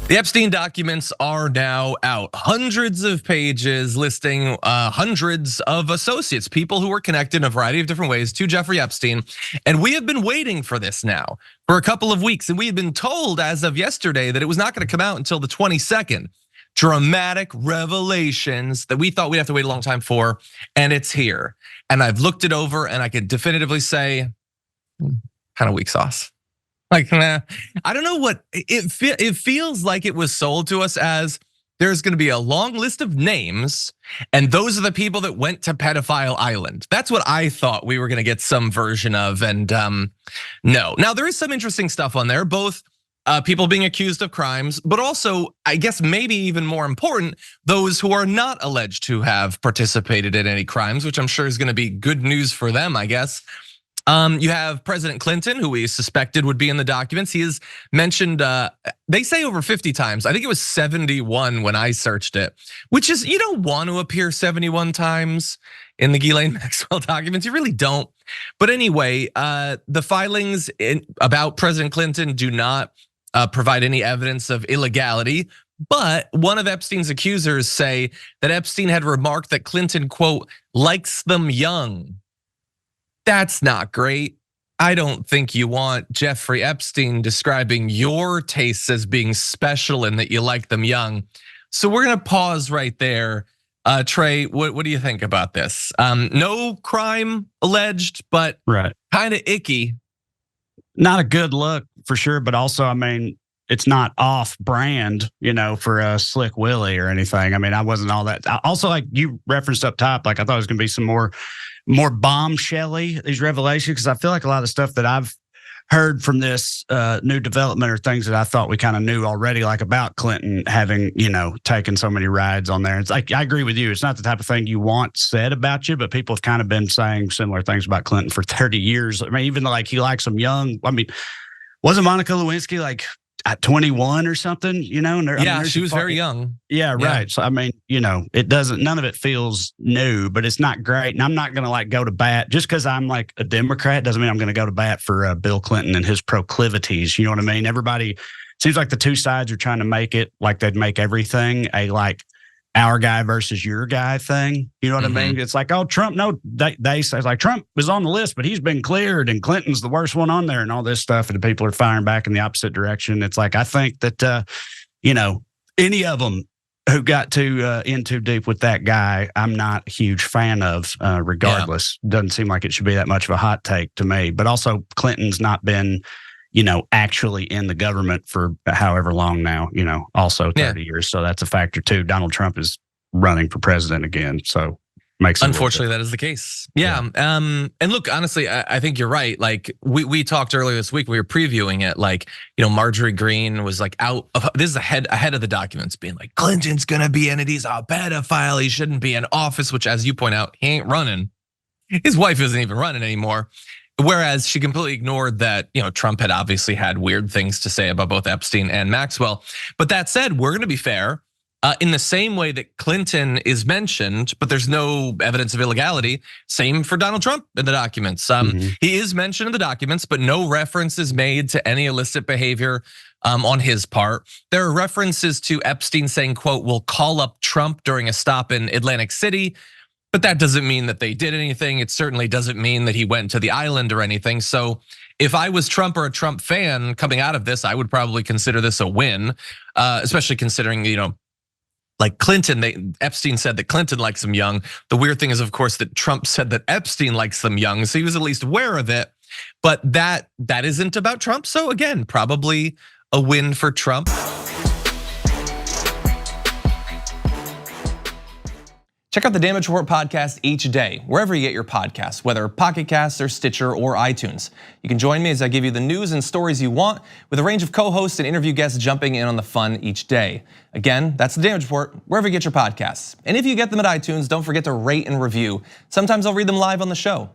The Epstein documents are now out. Hundreds of pages listing hundreds of associates, people who were connected in a variety of different ways to Jeffrey Epstein. And we have been waiting for this now for a couple of weeks. And we had been told as of yesterday that it was not going to come out until the 22nd. Dramatic revelations that we thought we'd have to wait a long time for, and it's here. And I've looked it over and I can definitively say, kind of weak sauce. Like, nah, I don't know what, it feels like it was sold to us as there's gonna be a long list of names, and those are the people that went to Pedophile Island. That's what I thought we were gonna get some version of, and no. Now there is some interesting stuff on there, both people being accused of crimes, but also, I guess maybe even more important, those who are not alleged to have participated in any crimes, which I'm sure is gonna be good news for them, I guess. You have President Clinton, who we suspected would be in the documents. He is mentioned, they say over 50 times. I think it was 71 when I searched it, which is, you don't want to appear 71 times in the Ghislaine Maxwell documents. You really don't. But anyway, the filings about President Clinton do not provide any evidence of illegality. But one of Epstein's accusers say that Epstein had remarked that Clinton, quote, likes them young. That's not great. I don't think you want Jeffrey Epstein describing your tastes as being special and that you like them young. So we're gonna pause right there. Trae, what do you think about this? No crime alleged, but kind of icky. Not a good look for sure, but also, I mean, it's not off brand, for a Slick Willie or anything. I mean, I wasn't all that. Also, like you referenced up top, like I thought it was gonna be some more bombshelly, these revelations, because I feel like a lot of the stuff that I've heard from this new development are things that I thought we kind of knew already, like about Clinton having, taken so many rides on there. It's like, I agree with you. It's not the type of thing you want said about you, but people have kind of been saying similar things about Clinton for 30 years. I mean, even like he likes them young. I mean, wasn't Monica Lewinsky like at 21 or something, Yeah, she was very young. Yeah, right. So I mean, it doesn't, none of it feels new, but it's not great. And I'm not gonna like go to bat just because I'm like a Democrat doesn't mean I'm gonna go to bat for Bill Clinton and his proclivities. You know what I mean? Everybody seems like the two sides are trying to make it like they'd make everything a like our guy versus your guy thing. You know what I mean? It's like, oh, Trump, no, they say like Trump was on the list, but he's been cleared and Clinton's the worst one on there and all this stuff. And the people are firing back in the opposite direction. It's like, I think that, any of them who got in too deep with that guy, I'm not a huge fan of regardless. Yeah. Doesn't seem like it should be that much of a hot take to me, but also Clinton's not been, actually in the government for however long now, also 30 years. So that's a factor too. Donald Trump is running for president again. So makes it unfortunately that is the case. Yeah. And look, honestly, I think you're right. Like we talked earlier this week, we were previewing it, like, Marjorie Greene was like out of, this is ahead of the documents being like, Clinton's gonna be in it. He's a pedophile. He shouldn't be in office, which as you point out, he ain't running. His wife isn't even running anymore. Whereas she completely ignored that, Trump had obviously had weird things to say about both Epstein and Maxwell. But that said, we're gonna be fair. In the same way that Clinton is mentioned, but there's no evidence of illegality, same for Donald Trump in the documents. He is mentioned in the documents, but no reference is made to any illicit behavior on his part. There are references to Epstein saying, quote, we'll call up Trump during a stop in Atlantic City. But that doesn't mean that they did anything. It certainly doesn't mean that he went to the island or anything. So if I was Trump or a Trump fan coming out of this, I would probably consider this a win, especially considering, like Clinton, Epstein said that Clinton likes them young. The weird thing is, of course, that Trump said that Epstein likes them young. So he was at least aware of it, but that isn't about Trump. So again, probably a win for Trump. Check out the Damage Report podcast each day, wherever you get your podcasts, whether Pocket Casts or Stitcher or iTunes. You can join me as I give you the news and stories you want, with a range of co-hosts and interview guests jumping in on the fun each day. Again, that's the Damage Report, wherever you get your podcasts. And if you get them at iTunes, don't forget to rate and review. Sometimes I'll read them live on the show.